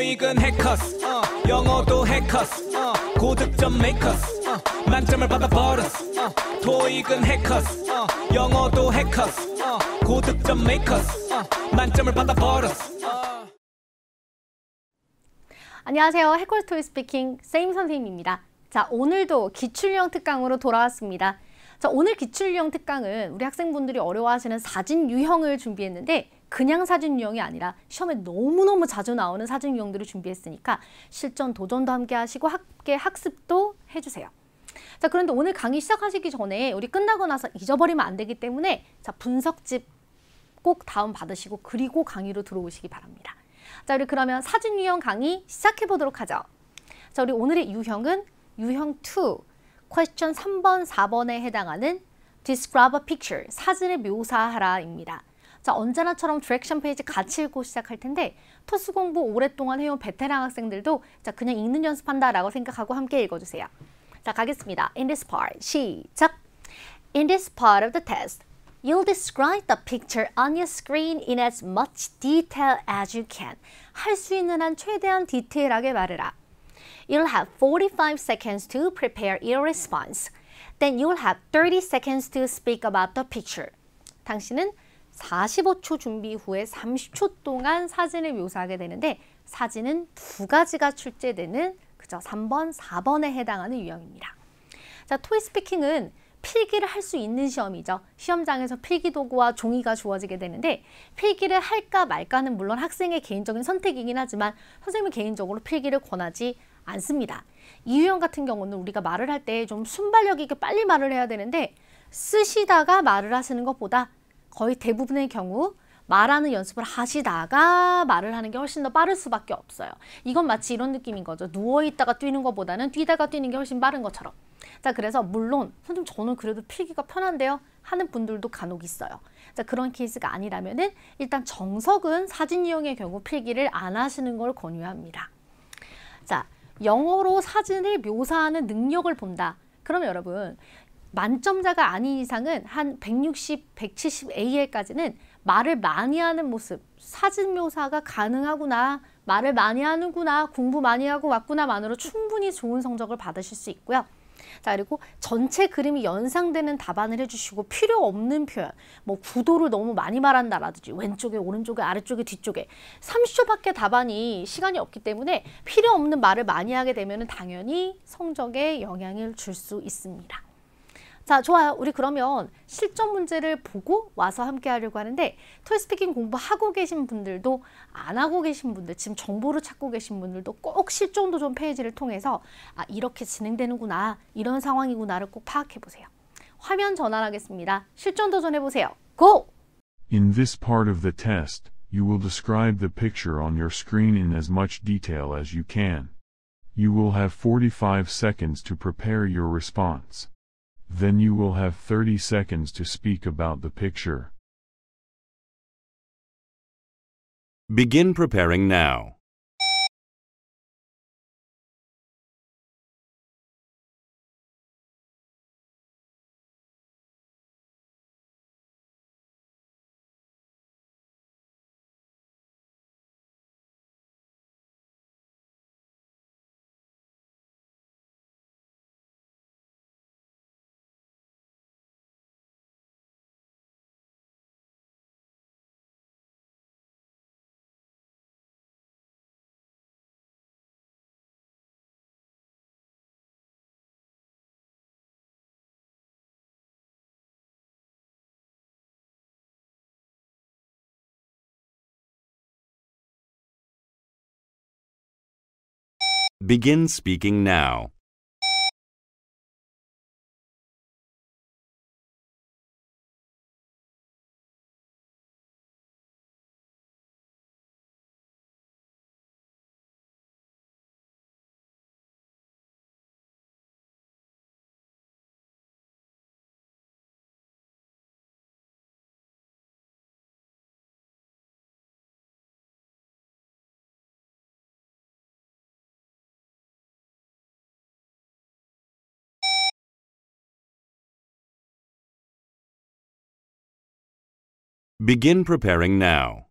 토익은 해커스 영어도 해커스 고득점 메이커스 만점을 받아버렸어 토익은 해커스 영어도 해커스 고득점 메이커스 만점을 받아버렸어. 안녕하세요. 해커스 토익 스피킹 쌤 선생님입니다. 자, 오늘도 기출형 특강으로 돌아왔습니다. 자, 오늘 기출형 특강은 우리 학생분들이 어려워하시는 사진 유형을 준비했는데 그냥 사진 유형이 아니라 시험에 너무너무 자주 나오는 사진 유형들을 준비했으니까 실전 도전도 함께 하시고 함께 학습도 해주세요. 자, 그런데 오늘 강의 시작하시기 전에 우리 끝나고 나서 잊어버리면 안 되기 때문에 자, 분석집 꼭 다운 받으시고 그리고 강의로 들어오시기 바랍니다. 자, 우리 그러면 사진 유형 강의 시작해 보도록 하죠. 자, 우리 오늘의 유형은 유형 2, 퀘스천 3번, 4번에 해당하는 Describe a picture, 사진을 묘사하라입니다. 자, 언제나처럼 디렉션 페이지 같이 읽고 시작할 텐데 토스 공부 오랫동안 해온 베테랑 학생들도 자, 그냥 읽는 연습한다라고 생각하고 함께 읽어주세요. 자, 가겠습니다. In this part, 시작! In this part of the test, you'll describe the picture on your screen in as much detail as you can. 할 수 있는 한 최대한 디테일하게 말해라. You'll have 45 seconds to prepare your response. Then you'll have 30 seconds to speak about the picture. 당신은 45초 준비 후에 30초 동안 사진을 묘사하게 되는데 사진은 두 가지가 출제되는 그죠? 3번, 4번에 해당하는 유형입니다. 자, 토익 스피킹은 필기를 할 수 있는 시험이죠. 시험장에서 필기도구와 종이가 주어지게 되는데 필기를 할까 말까는 물론 학생의 개인적인 선택이긴 하지만 선생님은 개인적으로 필기를 권하지 않습니다. 이 유형 같은 경우는 우리가 말을 할 때 좀 순발력 있게 빨리 말을 해야 되는데 쓰시다가 말을 하시는 것보다 거의 대부분의 경우 말하는 연습을 하시다가 말을 하는 게 훨씬 더 빠를 수밖에 없어요. 이건 마치 이런 느낌인 거죠. 누워있다가 뛰는 것보다는 뛰다가 뛰는 게 훨씬 빠른 것처럼. 자, 그래서 물론 선생님 저는 그래도 필기가 편한데요 하는 분들도 간혹 있어요. 자, 그런 케이스가 아니라면은 일단 정석은 사진 이용의 경우 필기를 안 하시는 걸 권유합니다. 자, 영어로 사진을 묘사하는 능력을 본다. 그러면 여러분 만점자가 아닌 이상은 한 160, 170 AL까지는 말을 많이 하는 모습, 사진 묘사가 가능하구나, 말을 많이 하는구나, 공부 많이 하고 왔구나만으로 충분히 좋은 성적을 받으실 수 있고요. 자, 그리고 전체 그림이 연상되는 답안을 해주시고 필요 없는 표현, 뭐 구도를 너무 많이 말한다라든지 왼쪽에, 오른쪽에, 아래쪽에, 뒤쪽에 30초밖에 답안이 시간이 없기 때문에 필요 없는 말을 많이 하게 되면 당연히 성적에 영향을 줄 수 있습니다. 자, 좋아요. 우리 그러면 실전 문제를 보고 와서 함께 하려고 하는데 토익 스피킹 공부하고 계신 분들도 안 하고 계신 분들, 지금 정보를 찾고 계신 분들도 꼭 실전 도전 페이지를 통해서 아, 이렇게 진행되는구나, 이런 상황이구나를 꼭 파악해 보세요. 화면 전환하겠습니다. 실전 도전해 보세요. 고! In this part of the test, you will describe the picture on your screen in as much detail as you can. You will have 45 seconds to prepare your response. Then you will have 30 seconds to speak about the picture. Begin preparing now. Begin speaking now. Begin preparing now.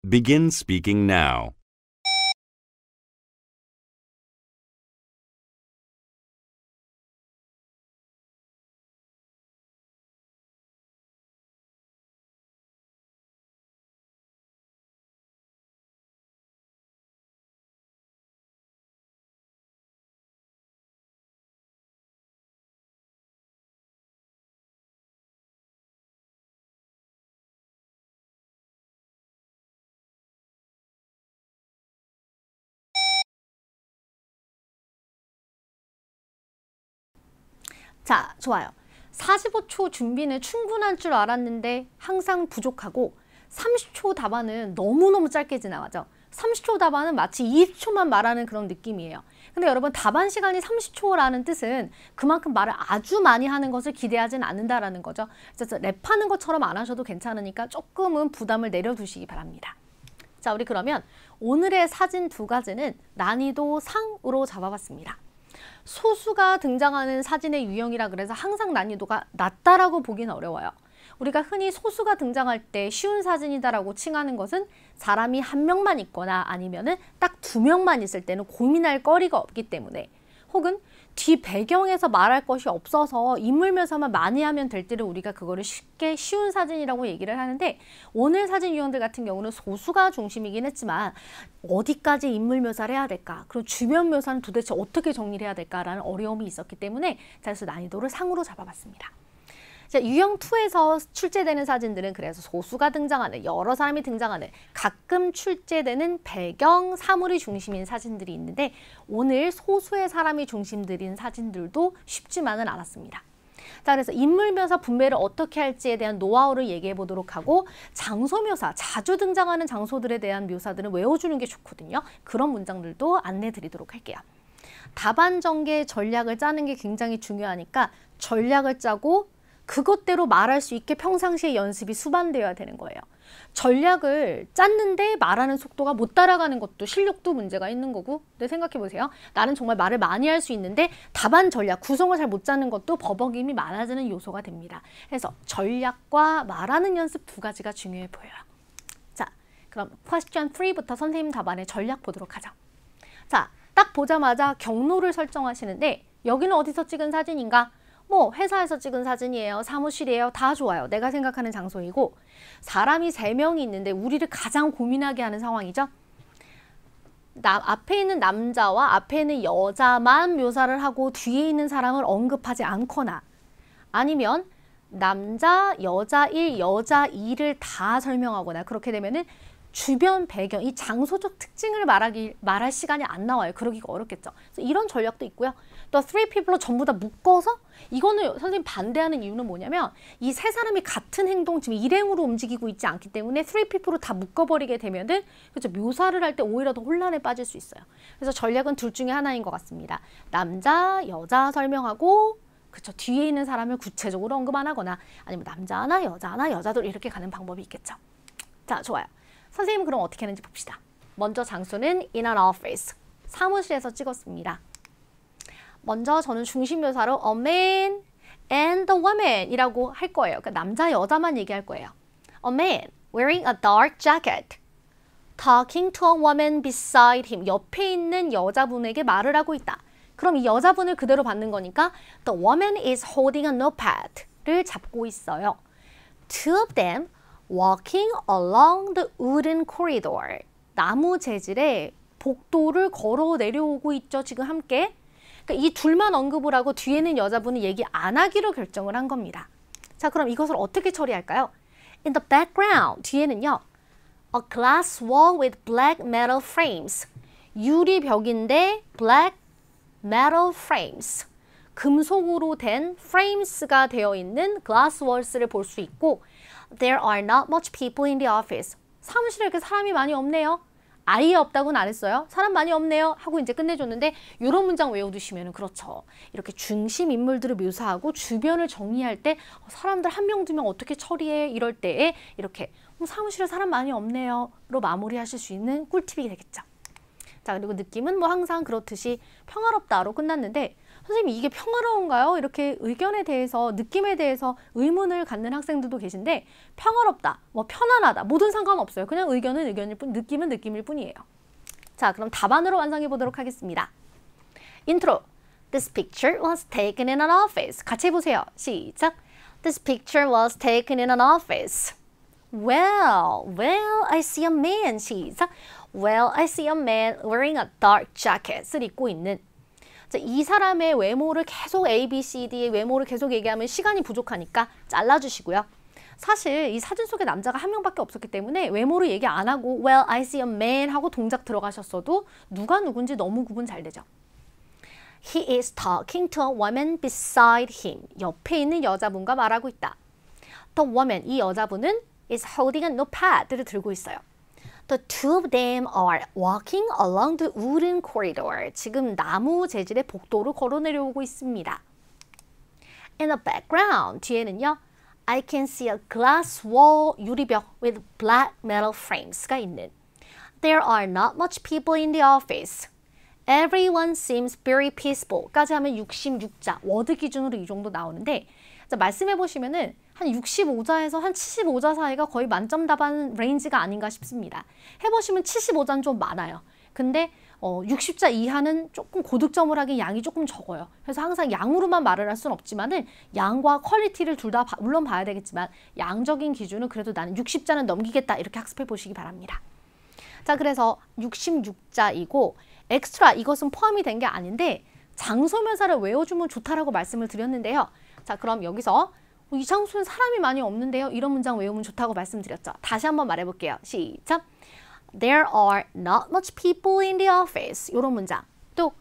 Begin speaking now. 자, 좋아요. 45초 준비는 충분한 줄 알았는데 항상 부족하고 30초 답안은 너무너무 짧게 지나가죠. 30초 답안은 마치 20초만 말하는 그런 느낌이에요. 근데 여러분 답안 시간이 30초라는 뜻은 그만큼 말을 아주 많이 하는 것을 기대하지는 않는다라는 거죠. 그래서 랩하는 것처럼 안 하셔도 괜찮으니까 조금은 부담을 내려두시기 바랍니다. 자, 우리 그러면 오늘의 사진 두 가지는 난이도 상으로 잡아봤습니다. 소수가 등장하는 사진의 유형이라 그래서 항상 난이도가 낮다라고 보기는 어려워요. 우리가 흔히 소수가 등장할 때 쉬운 사진이다라고 칭하는 것은 사람이 한 명만 있거나 아니면은 딱 두 명만 있을 때는 고민할 거리가 없기 때문에, 혹은 뒤 배경에서 말할 것이 없어서 인물 묘사만 많이 하면 될 때를 우리가 그거를 쉽게 쉬운 사진이라고 얘기를 하는데, 오늘 사진 유형들 같은 경우는 소수가 중심이긴 했지만 어디까지 인물 묘사를 해야 될까, 그리고 주변 묘사는 도대체 어떻게 정리를 해야 될까라는 어려움이 있었기 때문에 그래서 난이도를 상으로 잡아봤습니다. 자, 유형 2에서 출제되는 사진들은 그래서 소수가 등장하는, 여러 사람이 등장하는, 가끔 출제되는 배경, 사물이 중심인 사진들이 있는데 오늘 소수의 사람이 중심들인 사진들도 쉽지만은 않았습니다. 자, 그래서 인물 묘사 분배를 어떻게 할지에 대한 노하우를 얘기해 보도록 하고, 장소 묘사, 자주 등장하는 장소들에 대한 묘사들은 외워주는 게 좋거든요. 그런 문장들도 안내 드리도록 할게요. 답안 전개 전략을 짜는 게 굉장히 중요하니까 전략을 짜고 그것대로 말할 수 있게 평상시에 연습이 수반되어야 되는 거예요. 전략을 짰는데 말하는 속도가 못 따라가는 것도 실력도 문제가 있는 거고, 근데 생각해 보세요. 나는 정말 말을 많이 할 수 있는데 답안 전략, 구성을 잘 못 짜는 것도 버벅임이 많아지는 요소가 됩니다. 그래서 전략과 말하는 연습 두 가지가 중요해 보여요. 자, 그럼 question 3부터 선생님 답안의 전략 보도록 하죠. 자, 딱 보자마자 경로를 설정하시는데 여기는 어디서 찍은 사진인가? 뭐 회사에서 찍은 사진이에요, 사무실이에요, 다 좋아요. 내가 생각하는 장소이고, 사람이 3명이 있는데 우리를 가장 고민하게 하는 상황이죠. 앞에 있는 남자와 앞에 있는 여자만 묘사를 하고 뒤에 있는 사람을 언급하지 않거나, 아니면 남자, 여자 1, 여자 2를 다 설명하거나, 그렇게 되면은 주변 배경, 이 장소적 특징을 말할 시간이 안 나와요. 그러기가 어렵겠죠. 그래서 이런 전략도 있고요. 또 3people로 전부 다 묶어서, 이거는 선생님 반대하는 이유는 뭐냐면 이 세 사람이 같은 행동, 지금 일행으로 움직이고 있지 않기 때문에 3people로 다 묶어버리게 되면은, 그렇죠, 묘사를 할 때 오히려 더 혼란에 빠질 수 있어요. 그래서 전략은 둘 중에 하나인 것 같습니다. 남자, 여자 설명하고, 그렇죠, 뒤에 있는 사람을 구체적으로 언급 안 하거나, 아니면 남자 하나, 여자 하나, 여자들 이렇게 가는 방법이 있겠죠. 자, 좋아요. 선생님은 그럼 어떻게 하는지 봅시다. 먼저 장소는 in an office, 사무실에서 찍었습니다. 먼저 저는 중심 묘사로 a man and a woman 이라고 할 거예요. 그러니까 남자, 여자만 얘기할 거예요. A man wearing a dark jacket talking to a woman beside him. 옆에 있는 여자분에게 말을 하고 있다. 그럼 이 여자분을 그대로 받는 거니까 the woman is holding a notepad를 잡고 있어요. Two of them walking along the wooden corridor. 나무 재질의 복도를 걸어 내려오고 있죠. 지금 함께. 그러니까 이 둘만 언급을 하고 뒤에는 여자분이 얘기 안 하기로 결정을 한 겁니다. 자, 그럼 이것을 어떻게 처리할까요? In the background, 뒤에는요. A glass wall with black metal frames. 유리벽인데 black metal frames. 금속으로 된 frames가 되어 있는 glass walls를 볼 수 있고, There are not much people in the office. 사무실에 이렇게 사람이 많이 없네요. 아예 없다고는 안 했어요. 사람 많이 없네요 하고 이제 끝내줬는데, 이런 문장 외워두시면 그렇죠. 이렇게 중심 인물들을 묘사하고 주변을 정리할 때 사람들 한 명, 두 명 어떻게 처리해? 이럴 때에 이렇게 사무실에 사람 많이 없네요 로 마무리하실 수 있는 꿀팁이 되겠죠. 자, 그리고 느낌은 뭐 항상 그렇듯이 평화롭다로 끝났는데, 선생님 이게 평화로운가요? 이렇게 의견에 대해서 느낌에 대해서 의문을 갖는 학생들도 계신데 평화롭다, 뭐 편안하다 뭐든 상관없어요. 그냥 의견은 의견일 뿐 느낌은 느낌일 뿐이에요. 자 그럼 답안으로 완성해 보도록 하겠습니다. 인트로. This picture was taken in an office. 같이 해보세요. 시작. This picture was taken in an office. Well, I see a man. 시작. Well, I see a man wearing a dark jacket을 입고 있는. 자, 이 사람의 외모를 계속 A, B, C, D의 외모를 계속 얘기하면 시간이 부족하니까 잘라주시고요. 사실 이 사진 속에 남자가 한 명밖에 없었기 때문에 외모를 얘기 안 하고 Well, I see a man 하고 동작 들어가셨어도 누가 누군지 너무 구분 잘 되죠. He is talking to a woman beside him. 옆에 있는 여자분과 말하고 있다. The woman, 이 여자분은 is holding a notepad를 들고 있어요. The two of them are walking along the wooden corridor. 지금 나무 재질의 복도로 걸어 내려오고 있습니다. In the background, 뒤에는요. I can see a glass wall, 유리벽 with black metal frames가 있는. There are not much people in the office. Everyone seems very peaceful. 까지 하면 66자, 워드 기준으로 이 정도 나오는데 자, 말씀해 보시면은 한 65자에서 한 75자 사이가 거의 만점 답안 레인지가 아닌가 싶습니다. 해보시면 75자는 좀 많아요. 근데 60자 이하는 조금 고득점을 하기 양이 조금 적어요. 그래서 항상 양으로만 말을 할 수는 없지만은 양과 퀄리티를 둘 다 물론 봐야 되겠지만 양적인 기준은 그래도 나는 60자는 넘기겠다 이렇게 학습해 보시기 바랍니다. 자, 그래서 66자이고 엑스트라 이것은 포함이 된 게 아닌데 장소 묘사를 외워주면 좋다라고 말씀을 드렸는데요. 자, 그럼 여기서 이 장소엔 사람이 많이 없는데요. 이런 문장 외우면 좋다고 말씀드렸죠. 다시 한번 말해볼게요. 시작. There are not much people in the office. 이런 문장. 또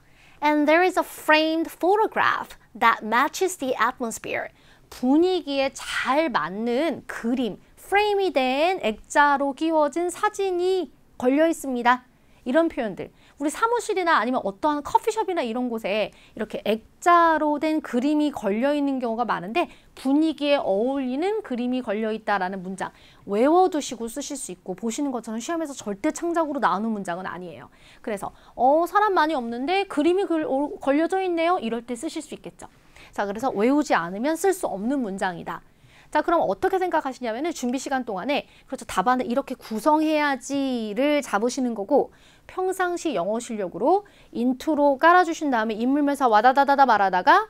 And there is a framed photograph that matches the atmosphere. 분위기에 잘 맞는 그림, 프레임이 된 액자로 끼워진 사진이 걸려 있습니다. 이런 표현들. 우리 사무실이나 아니면 어떠한 커피숍이나 이런 곳에 이렇게 액자로 된 그림이 걸려있는 경우가 많은데 분위기에 어울리는 그림이 걸려있다라는 문장 외워두시고 쓰실 수 있고 보시는 것처럼 시험에서 절대 창작으로 나오는 문장은 아니에요. 그래서 사람 많이 없는데 그림이 걸려져 있네요. 이럴 때 쓰실 수 있겠죠. 자, 그래서 외우지 않으면 쓸 수 없는 문장이다. 자, 그럼 어떻게 생각하시냐면은 준비 시간 동안에 그렇죠. 답안을 이렇게 구성해야지를 잡으시는 거고 평상시 영어 실력으로 인트로 깔아주신 다음에 인물묘사 와다다다다 말하다가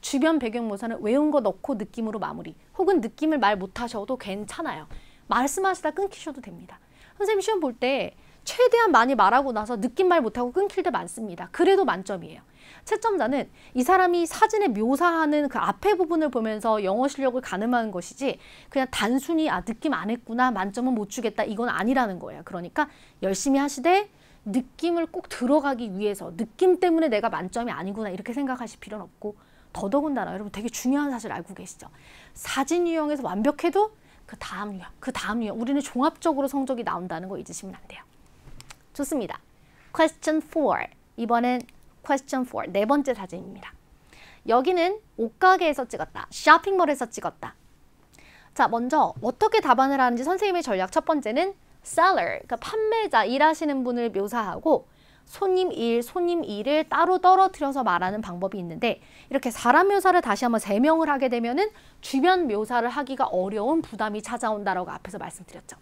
주변 배경묘사는 외운 거 넣고 느낌으로 마무리 혹은 느낌을 말 못하셔도 괜찮아요. 말씀하시다 끊기셔도 됩니다. 선생님 시험 볼 때 최대한 많이 말하고 나서 느낌 말 못하고 끊길 때 많습니다. 그래도 만점이에요. 채점자는 이 사람이 사진에 묘사하는 그 앞에 부분을 보면서 영어 실력을 가늠하는 것이지 그냥 단순히 느낌 안 했구나 만점은 못 주겠다 이건 아니라는 거예요. 그러니까 열심히 하시되 느낌을 꼭 들어가기 위해서 느낌 때문에 내가 만점이 아니구나 이렇게 생각하실 필요는 없고 더더군다나 여러분 되게 중요한 사실 알고 계시죠? 사진 유형에서 완벽해도 그 다음 유형 우리는 종합적으로 성적이 나온다는 거 잊으시면 안 돼요. 좋습니다. Question 4. 이번엔 Question 4. 네 번째 사진입니다. 여기는 옷가게에서 찍었다. 쇼핑몰에서 찍었다. 자, 먼저 어떻게 답안을 하는지 선생님의 전략 첫 번째는 seller, 그러니까 판매자, 일하시는 분을 묘사하고 손님 1, 손님 2를 따로 떨어뜨려서 말하는 방법이 있는데 이렇게 사람 묘사를 다시 한번 3명을 하게 되면은 주변 묘사를 하기가 어려운 부담이 찾아온다라고 앞에서 말씀드렸죠.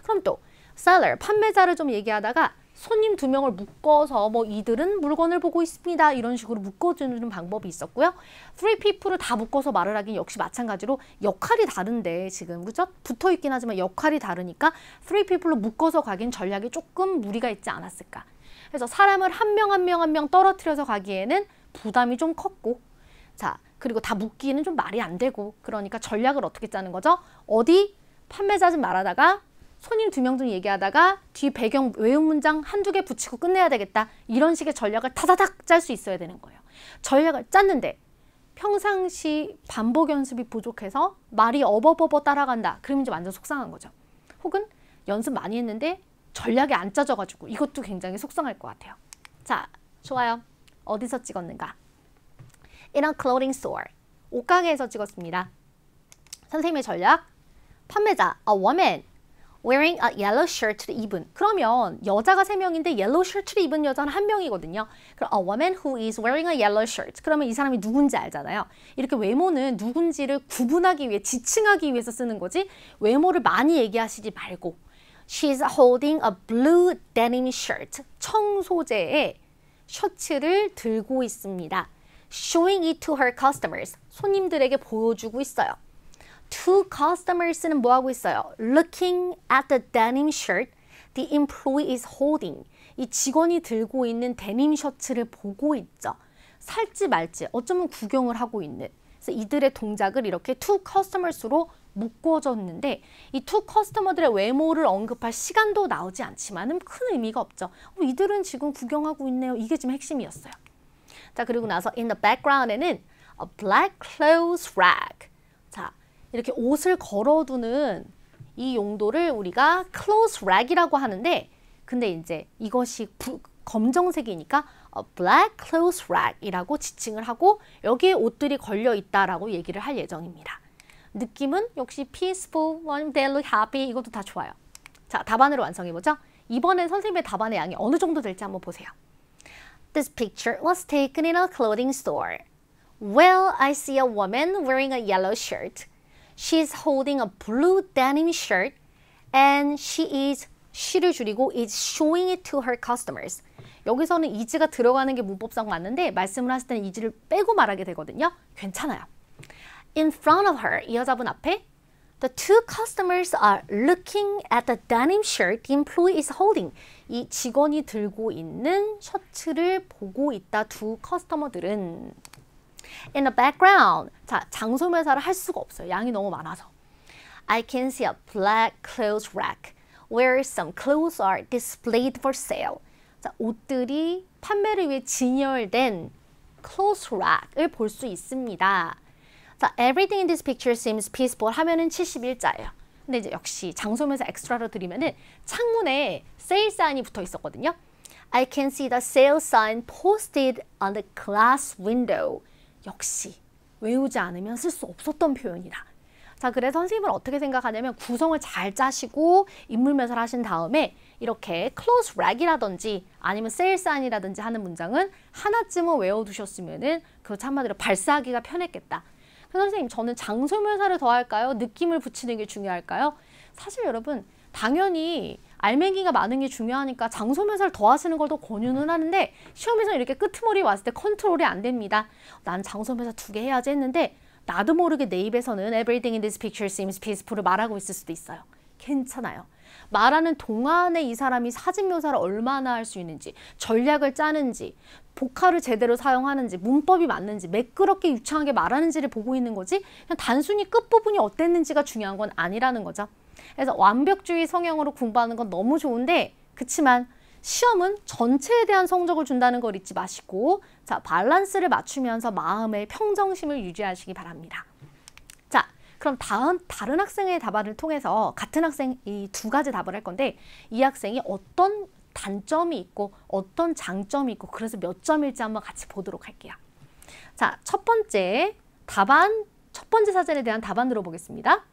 그럼 또 seller, 판매자를 좀 얘기하다가 손님 2명을 묶어서 뭐 이들은 물건을 보고 있습니다. 이런 식으로 묶어주는 방법이 있었고요. three people을 다 묶어서 말을 하긴 역시 마찬가지로 역할이 다른데 지금 그죠? 붙어있긴 하지만 역할이 다르니까 three people로 묶어서 가긴 전략이 조금 무리가 있지 않았을까. 그래서 사람을 한 명 떨어뜨려서 가기에는 부담이 좀 컸고 자 그리고 다 묶기는 좀 말이 안 되고 그러니까 전략을 어떻게 짜는 거죠? 어디 판매자 좀 말하다가 손님 2명 좀 얘기하다가 뒤 배경 외운 문장 한두 개 붙이고 끝내야 되겠다. 이런 식의 전략을 타다닥 짤 수 있어야 되는 거예요. 전략을 짰는데 평상시 반복 연습이 부족해서 말이 어버버버 따라간다. 그러면 이제 완전 속상한 거죠. 혹은 연습 많이 했는데 전략이 안 짜져가지고 이것도 굉장히 속상할 것 같아요. 자, 좋아요. 어디서 찍었는가? In a clothing store. 옷가게에서 찍었습니다. 선생님의 전략. 판매자, a woman. wearing a yellow shirt를 입은. 그러면 여자가 3명인데 yellow shirt를 입은 여자는 1명이거든요. 그럼 a woman who is wearing a yellow shirt. 그러면 이 사람이 누군지 알잖아요. 이렇게 외모는 누군지를 구분하기 위해, 지칭하기 위해서 쓰는 거지 외모를 많이 얘기하시지 말고 She's holding a blue denim shirt. 청소재의 셔츠를 들고 있습니다. Showing it to her customers. 손님들에게 보여주고 있어요. To customers는 뭐하고 있어요? Looking at the denim shirt the employee is holding. 이 직원이 들고 있는 데님 셔츠를 보고 있죠. 살지 말지 어쩌면 구경을 하고 있는. 그래서 이들의 동작을 이렇게 to customers로 묶어줬는데 이 to customer들의 외모를 언급할 시간도 나오지 않지만 큰 의미가 없죠. 이들은 지금 구경하고 있네요. 이게 지금 핵심이었어요. 자, 그리고 나서 in the background에는 a black clothes rack. 자, 이렇게 옷을 걸어두는 이 용도를 우리가 clothes rack이라고 하는데 근데 이제 이것이 검정색이니까 a black clothes rack이라고 지칭을 하고 여기에 옷들이 걸려 있다라고 얘기를 할 예정입니다. 느낌은 역시 peaceful, they look happy 이것도 다 좋아요. 자, 답안으로 완성해보죠. 이번엔 선생님의 답안의 양이 어느 정도 될지 한번 보세요. This picture was taken in a clothing store. Well, I see a woman wearing a yellow shirt. She's holding a blue denim shirt and she를 줄이고 is showing it to her customers. 여기서는 is가 들어가는 게 문법상 맞는데 말씀을 하실 때는 is를 빼고 말하게 되거든요. 괜찮아요. In front of her, 이 여자분 앞에 the two customers are looking at the denim shirt the employee is holding. 이 직원이 들고 있는 셔츠를 보고 있다. 두 커스터머들은. In the background. 자, 장소 묘사를 할 수가 없어요. 양이 너무 많아서. I can see a black clothes rack where some clothes are displayed for sale. 자, 옷들이 판매를 위해 진열된 clothes rack을 볼 수 있습니다. 자, everything in this picture seems peaceful 하면은 71자예요. 근데 이제 역시 장소면서 엑스트라로 드리면은 창문에 sale sign이 붙어 있었거든요. I can see the sale sign posted on the glass window. 역시 외우지 않으면 쓸 수 없었던 표현이다. 자, 그래서 선생님은 어떻게 생각하냐면 구성을 잘 짜시고 인물 묘사를 하신 다음에 이렇게 close rack이라든지 아니면 sale sign이라든지 하는 문장은 하나쯤은 외워두셨으면은 그렇죠, 한마디로 발사하기가 편했겠다. 선생님, 저는 장소 묘사를 더 할까요? 느낌을 붙이는 게 중요할까요? 사실 여러분, 당연히 알맹이가 많은 게 중요하니까 장소 묘사를 더 하시는 걸 더 권유는 하는데 시험에서 이렇게 끄트머리 왔을 때 컨트롤이 안 됩니다. 난 장소 묘사 2개 해야지 했는데 나도 모르게 내 입에서는 everything in this picture seems peaceful을 말하고 있을 수도 있어요. 괜찮아요. 말하는 동안에 이 사람이 사진 묘사를 얼마나 할 수 있는지, 전략을 짜는지, 복화를 제대로 사용하는지, 문법이 맞는지, 매끄럽게 유창하게 말하는지를 보고 있는 거지 그냥 단순히 끝부분이 어땠는지가 중요한 건 아니라는 거죠. 그래서 완벽주의 성향으로 공부하는 건 너무 좋은데 그치만 시험은 전체에 대한 성적을 준다는 걸 잊지 마시고 자, 밸런스를 맞추면서 마음의 평정심을 유지하시기 바랍니다. 자, 그럼 다른 학생의 답안을 통해서 같은 학생 이 2가지 답을 할 건데 이 학생이 어떤 단점이 있고 어떤 장점이 있고 그래서 몇 점일지 한번 같이 보도록 할게요. 자, 첫 번째 사전에 대한 답안으로 보겠습니다.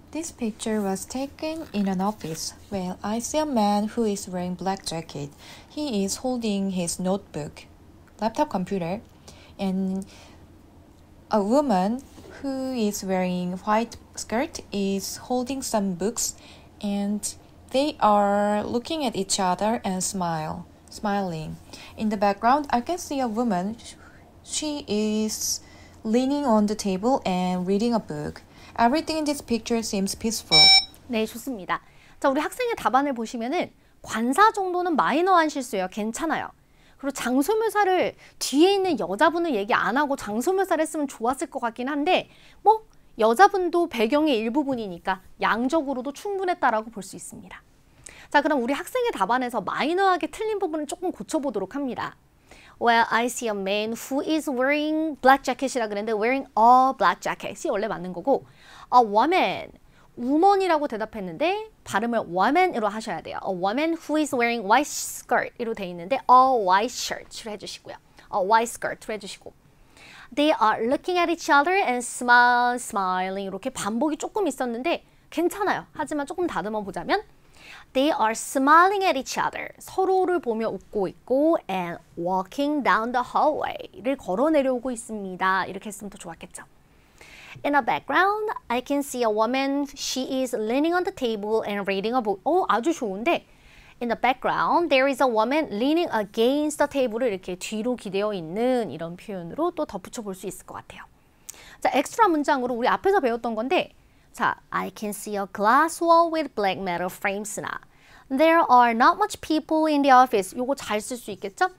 This picture was taken in an office. Well, I see a man who is wearing black jacket. He is holding his notebook, laptop computer, and a woman who is wearing white skirt is holding some books and they are looking at each other and smiling. In the background, I can see a woman. She is leaning on the table and reading a book. Everything in this picture seems peaceful. 네, 좋습니다. 자, 우리 학생의 답안을 보시면은 관사 정도는 마이너한 실수예요. 괜찮아요. 그리고 장소 묘사를 뒤에 있는 여자분을 얘기 안 하고 장소 묘사를 했으면 좋았을 것 같긴 한데 뭐 여자분도 배경의 일부분이니까 양적으로도 충분했다라고 볼 수 있습니다. 자, 그럼 우리 학생의 답안에서 마이너하게 틀린 부분을 조금 고쳐보도록 합니다. Well, I see a man who is wearing black jacket이라 그랬는데 wearing a black jacket이 원래 맞는 거고 a woman, woman이라고 대답했는데 발음을 woman으로 하셔야 돼요. A woman who is wearing white skirt으로 돼 있는데 a white shirt로 해주시고요. a white skirt로 해주시고 They are looking at each other and smiling 이렇게 반복이 조금 있었는데 괜찮아요. 하지만 조금 다듬어 보자면 They are smiling at each other. 서로를 보며 웃고 있고 and walking down the hallway를 걸어 내려오고 있습니다. 이렇게 했으면 더 좋았겠죠. In the background, I can see a woman. She is leaning on the table and reading a book. 아주 좋은데 In the background, there is a woman leaning against the table을 이렇게 뒤로 기대어 있는 이런 표현으로 또 덧붙여 볼 수 있을 것 같아요. 자, 엑스트라 문장으로 우리 앞에서 배웠던 건데 자, I can see a glass wall with black metal frames나 There are not much people in the office. 요거 잘 쓸 수 있겠죠?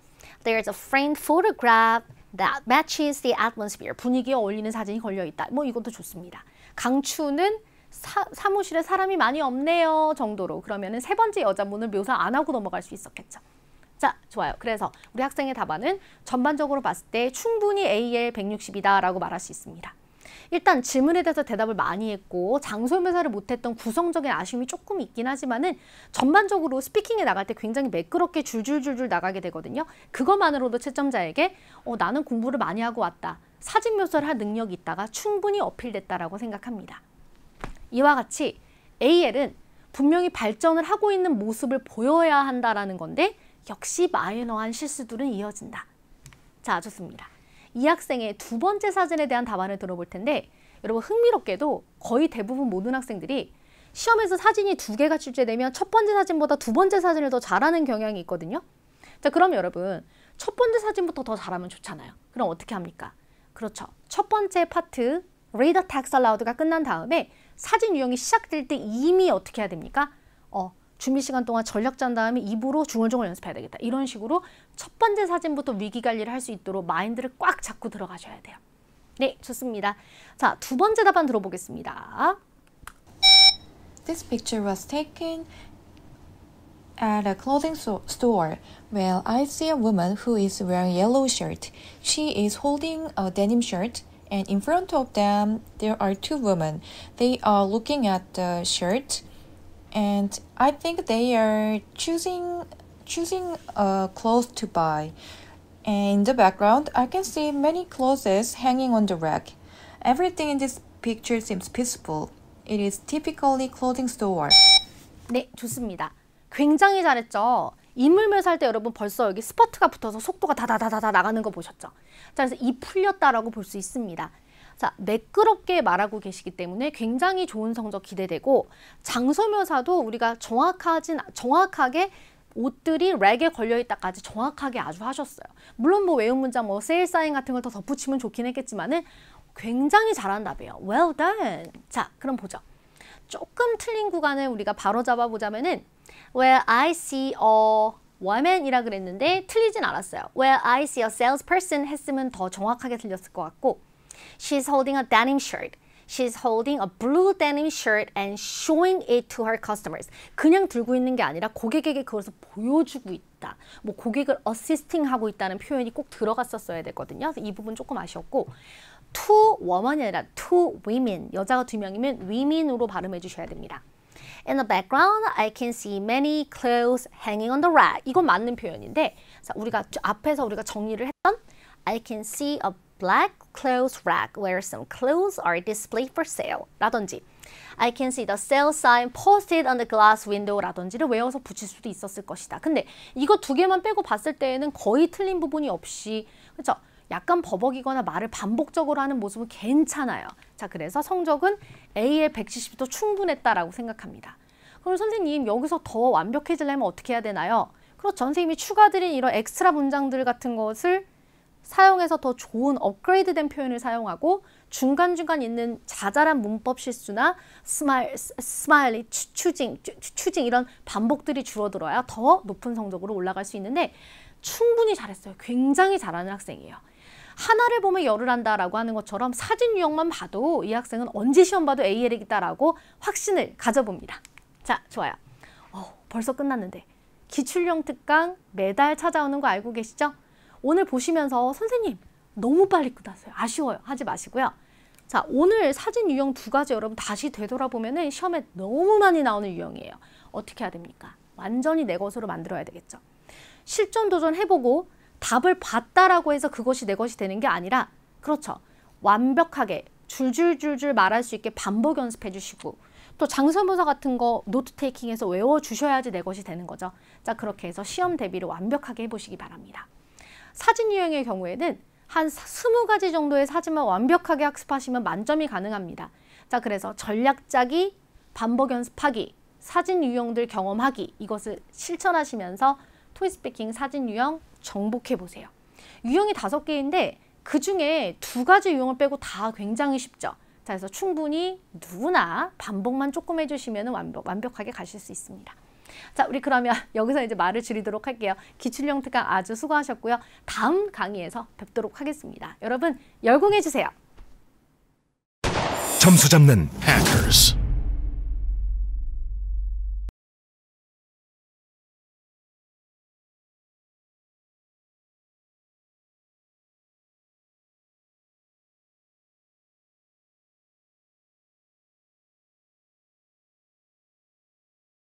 There's a framed photograph that matches the atmosphere. 분위기에 어울리는 사진이 걸려있다. 뭐 이것도 좋습니다. 강추는 사무실에 사람이 많이 없네요 정도로 그러면은 세 번째 여자분을 묘사 안 하고 넘어갈 수 있었겠죠. 자, 좋아요. 그래서 우리 학생의 답안은 전반적으로 봤을 때 충분히 AL 160이다 라고 말할 수 있습니다. 일단 질문에 대해서 대답을 많이 했고 장소 묘사를 못했던 구성적인 아쉬움이 조금 있긴 하지만은 전반적으로 스피킹에 나갈 때 굉장히 매끄럽게 줄줄줄줄 나가게 되거든요. 그것만으로도 채점자에게 나는 공부를 많이 하고 왔다. 사진 묘사를 할 능력이 있다가 충분히 어필됐다라고 생각합니다. 이와 같이 AL은 분명히 발전을 하고 있는 모습을 보여야 한다라는 건데 역시 마이너한 실수들은 이어진다. 자, 좋습니다. 이 학생의 두 번째 사진에 대한 답안을 들어볼 텐데 여러분 흥미롭게도 거의 대부분 모든 학생들이 시험에서 사진이 두 개가 출제되면 첫 번째 사진보다 두 번째 사진을 더 잘하는 경향이 있거든요. 자, 그럼 여러분 첫 번째 사진부터 더 잘하면 좋잖아요. 그럼 어떻게 합니까? 그렇죠. 첫 번째 파트 Read the text aloud가 끝난 다음에 사진 유형이 시작될 때 이미 어떻게 해야 됩니까? 준비 시간 동안 전략 짠 다음에 입으로 중얼중얼 연습해야 되겠다. 이런 식으로 첫 번째 사진부터 위기 관리를 할 수 있도록 마인드를 꽉 잡고 들어가셔야 돼요. 네, 좋습니다. 자, 두 번째 답안 들어보겠습니다. This picture was taken at a clothing store. Well, I see a woman who is wearing a yellow shirt. She is holding a denim shirt. And in front of them, there are two women. They are looking at the shirt, and I think they are choosing a clothes to buy. And in the background, I can see many clothes hanging on the rack. Everything in this picture seems peaceful. It is typically clothing store. 네, 좋습니다. 굉장히 잘했죠. 인물 묘사할 때 여러분 벌써 여기 스퍼트가 붙어서 속도가 다다다다다 나가는 거 보셨죠? 자, 그래서 이 풀렸다라고 볼 수 있습니다. 자, 매끄럽게 말하고 계시기 때문에 굉장히 좋은 성적 기대되고 장소 묘사도 우리가 정확하게 옷들이 랙에 걸려있다까지 정확하게 아주 하셨어요. 물론 뭐 외운 문장 뭐 세일 사인 같은 걸 더 덧붙이면 좋긴 했겠지만은 굉장히 잘한 답이에요. Well done. 자, 그럼 보죠. 조금 틀린 구간을 우리가 바로 잡아보자면은 Well, I see a woman이라 그랬는데 틀리진 않았어요. Well, I see a salesperson 했으면 더 정확하게 들렸을 것 같고 She's holding a denim shirt. She's holding a blue denim shirt and showing it to her customers. 그냥 들고 있는 게 아니라 고객에게 그것을 보여주고 있다. 뭐 고객을 어시스팅하고 있다는 표현이 꼭 들어갔었어야 되거든요. 그래서 이 부분 조금 아쉬웠고 two woman이 아니라 two women. 여자가 두 명이면 women으로 발음해 주셔야 됩니다. In the background, I can see many clothes hanging on the rack. 이건 맞는 표현인데 자, 우리가 앞에서 우리가 정리를 했던 I can see a black clothes rack where some clothes are displayed for sale 라든지 I can see the sale sign posted on the glass window 라든지를 외워서 붙일 수도 있었을 것이다. 근데 이거 두 개만 빼고 봤을 때에는 거의 틀린 부분이 없이 그렇죠? 약간 버벅이거나 말을 반복적으로 하는 모습은 괜찮아요. 자, 그래서 성적은 A의 170도 충분했다라고 생각합니다. 그럼 선생님 여기서 더 완벽해지려면 어떻게 해야 되나요? 그렇죠. 선생님이 추가드린 이런 엑스트라 문장들 같은 것을 사용해서 더 좋은 업그레이드된 표현을 사용하고 중간중간 있는 자잘한 문법 실수나 스마일리, 추징 이런 반복들이 줄어들어야 더 높은 성적으로 올라갈 수 있는데 충분히 잘했어요. 굉장히 잘하는 학생이에요. 하나를 보면 열을 한다라고 하는 것처럼 사진 유형만 봐도 이 학생은 언제 시험 봐도 AL이다라고 확신을 가져봅니다. 자, 좋아요. 벌써 끝났는데 기출형 특강 매달 찾아오는 거 알고 계시죠? 오늘 보시면서 선생님 너무 빨리 끝났어요. 아쉬워요. 하지 마시고요. 자, 오늘 사진 유형 두 가지 여러분 다시 되돌아보면은 시험에 너무 많이 나오는 유형이에요. 어떻게 해야 됩니까? 완전히 내 것으로 만들어야 되겠죠. 실전 도전 해보고 답을 봤다라고 해서 그것이 내 것이 되는 게 아니라 그렇죠. 완벽하게 줄줄줄줄 말할 수 있게 반복 연습해 주시고 또 장소명사 같은 거 노트 테이킹해서 외워주셔야지 내 것이 되는 거죠. 자, 그렇게 해서 시험 대비를 완벽하게 해보시기 바랍니다. 사진 유형의 경우에는 한 20가지 정도의 사진만 완벽하게 학습하시면 만점이 가능합니다. 자, 그래서 전략 짜기, 반복 연습하기, 사진 유형들 경험하기, 이것을 실천하시면서 토익스피킹 사진 유형 정복해 보세요. 유형이 5개인데 그 중에 2가지 유형을 빼고 다 굉장히 쉽죠. 자, 그래서 충분히 누구나 반복만 조금 해주시면 완벽하게 가실 수 있습니다. 자, 우리 그러면 여기서 이제 말을 줄이도록 할게요. 기출형 특강 아주 수고하셨고요. 다음 강의에서 뵙도록 하겠습니다. 여러분 열공해 주세요. 점수 잡는 Hackers.